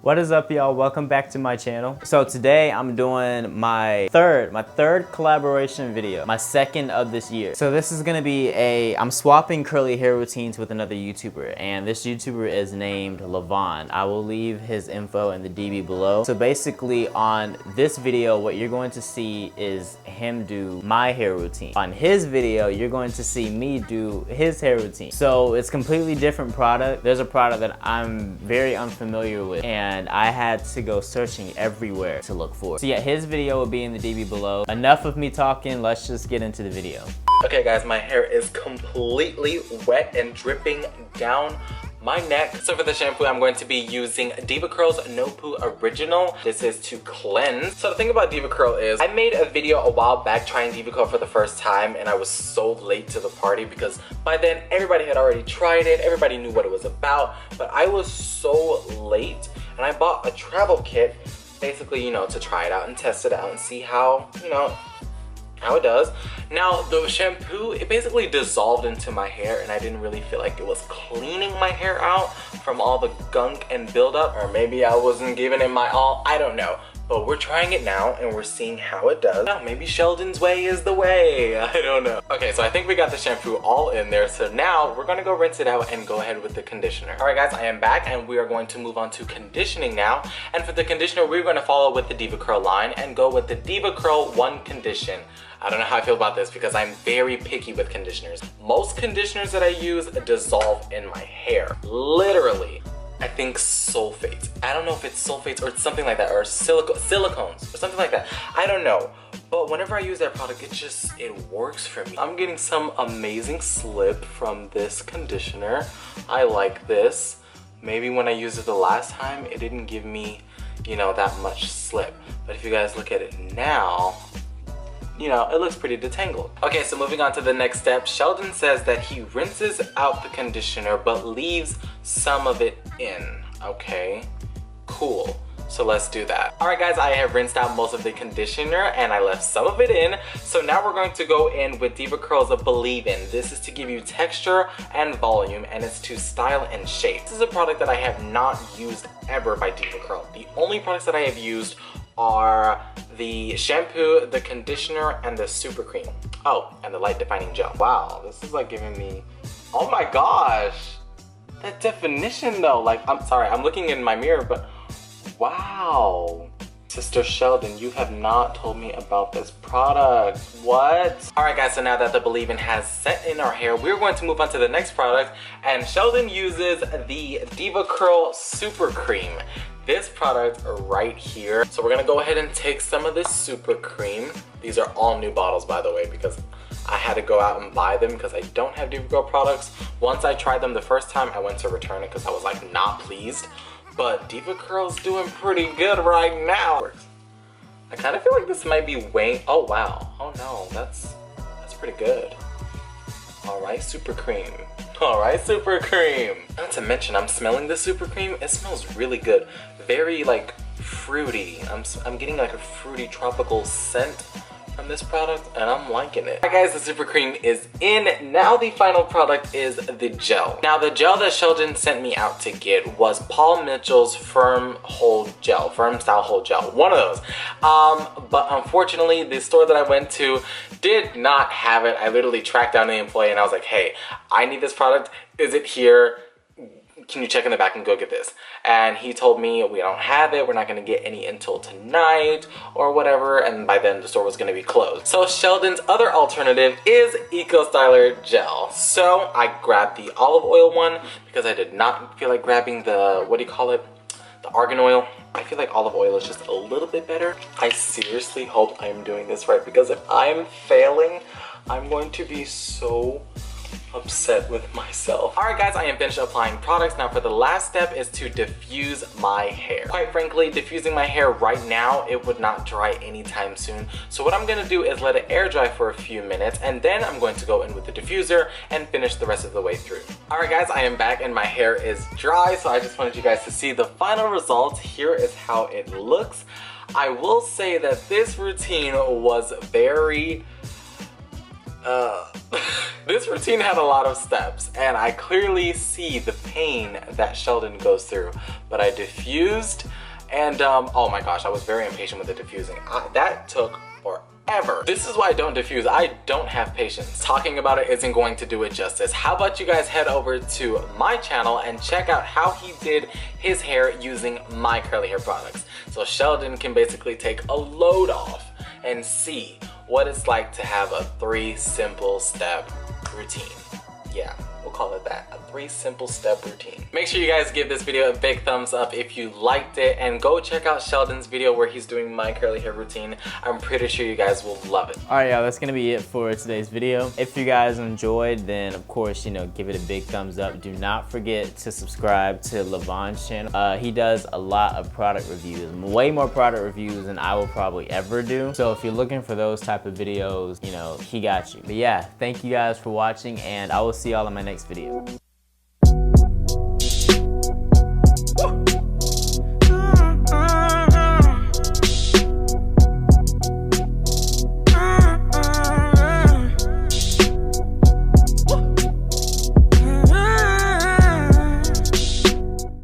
What is up, y'all? Welcome back to my channel. So today I'm doing my third collaboration video, my second of this year. So this is gonna be I'm swapping curly hair routines with another YouTuber, and this YouTuber is named Levon. I will leave his info in the DB below. So basically on this video, what you're going to see is him do my hair routine. On his video, you're going to see me do his hair routine. So it's completely different product. There's a product that I'm very unfamiliar with, and I had to go searching everywhere to look for. So yeah, his video will be in the DB below. Enough of me talking, let's just get into the video. Okay guys, my hair is completely wet and dripping down my neck. So for the shampoo, I'm going to be using Diva Curl's No Poo Original. This is to cleanse. So the thing about Diva Curl is I made a video a while back trying Diva Curl for the first time, and I was so late to the party because by then everybody had already tried it, everybody knew what it was about, but I was so late, and I bought a travel kit basically, you know, to try it out and test it out and see how, you know, how it does. Now the shampoo, it basically dissolved into my hair, and I didn't really feel like it was cleaning my hair out from all the gunk and buildup, or maybe I wasn't giving it my all, I don't know. But we're trying it now and we're seeing how it does. Now maybe Sheldon's way is the way, I don't know. Okay, so I think we got the shampoo all in there, so now we're gonna go rinse it out and go ahead with the conditioner. All right guys, I am back and we are going to move on to conditioning now. And for the conditioner, we're gonna follow with the Diva Curl line and go with the Diva Curl One Condition. I don't know how I feel about this because I'm very picky with conditioners. Most conditioners that I use dissolve in my hair, literally. I think sulfates. I don't know if it's sulfates or it's something like that, or silicones or something like that. I don't know. But whenever I use that product, it works for me. I'm getting some amazing slip from this conditioner. I like this. Maybe when I used it the last time, it didn't give me, you know, that much slip. But if you guys look at it now, you know, it looks pretty detangled. Okay, so moving on to the next step, Sheldon says that he rinses out the conditioner but leaves some of it in. Okay, cool. So let's do that. All right guys, I have rinsed out most of the conditioner and I left some of it in. So now we're going to go in with Diva Curl's Believe In. This is to give you texture and volume, and it's to style and shape. This is a product that I have not used ever by Diva Curl. The only products that I have used are the shampoo, the conditioner, and the super cream. Oh, and the light defining gel. Wow, this is like giving me, oh my gosh, that definition though. Like, I'm sorry, I'm looking in my mirror, but wow. Sister Sheldon, you have not told me about this product. What? All right guys, so now that the Believe In has set in our hair, we're going to move on to the next product, and Sheldon uses the Diva Curl Super Cream. This product right here. So we're gonna go ahead and take some of this super cream. These are all new bottles, by the way, because I had to go out and buy them because I don't have Diva Curl products. Once I tried them the first time, I went to return it because I was like not pleased. But Diva Curl's doing pretty good right now. I kind of feel like this might be weighing, oh wow. Oh no, that's pretty good. All right, super cream. All right, super cream. Not to mention, I'm smelling the super cream. It smells really good. Very like fruity. I'm getting like a fruity tropical scent from this product, and I'm liking it. Alright guys, the super cream is in. Now the final product is the gel. Now the gel that Sheldon sent me out to get was Paul Mitchell's Firm Hold Gel, Firm Style Hold Gel, one of those. But unfortunately, the store that I went to did not have it. I literally tracked down the employee and I was like, hey, I need this product. Is it here? Can you check in the back and go get this? And he told me, we don't have it, we're not gonna get any until tonight or whatever, and by then the store was gonna be closed. So Sheldon's other alternative is Eco Styler Gel. So I grabbed the olive oil one because I did not feel like grabbing the, what do you call it? The argan oil. I feel like olive oil is just a little bit better. I seriously hope I'm doing this right, because if I'm failing, I'm going to be so upset with myself. Alright guys, I am finished applying products. Now for the last step is to diffuse my hair. Quite frankly, diffusing my hair right now, it would not dry anytime soon. So what I'm gonna do is let it air dry for a few minutes, and then I'm going to go in with the diffuser and finish the rest of the way through. Alright guys, I am back and my hair is dry, so I just wanted you guys to see the final results. Here is how it looks. I will say that this routine was very This routine had a lot of steps, and I clearly see the pain that Sheldon goes through, but I diffused, and oh my gosh, I was very impatient with the diffusing. That took forever. This is why I don't diffuse. I don't have patience. Talking about it isn't going to do it justice. How about you guys head over to my channel and check out how he did his hair using my curly hair products. So Sheldon can basically take a load off and see what it's like to have a 3 simple step routine. Yeah, we'll call it that, a 3 simple step routine. Make sure you guys give this video a big thumbs up if you liked it, and go check out Sheldon's video where he's doing my curly hair routine. I'm pretty sure you guys will love it. All right, y'all, that's gonna be it for today's video. If you guys enjoyed, then of course, you know, give it a big thumbs up. Do not forget to subscribe to Levon's channel. He does a lot of product reviews, way more product reviews than I will probably ever do. So if you're looking for those type of videos, you know, he got you. But yeah, thank you guys for watching, and I will see y'all in my next video.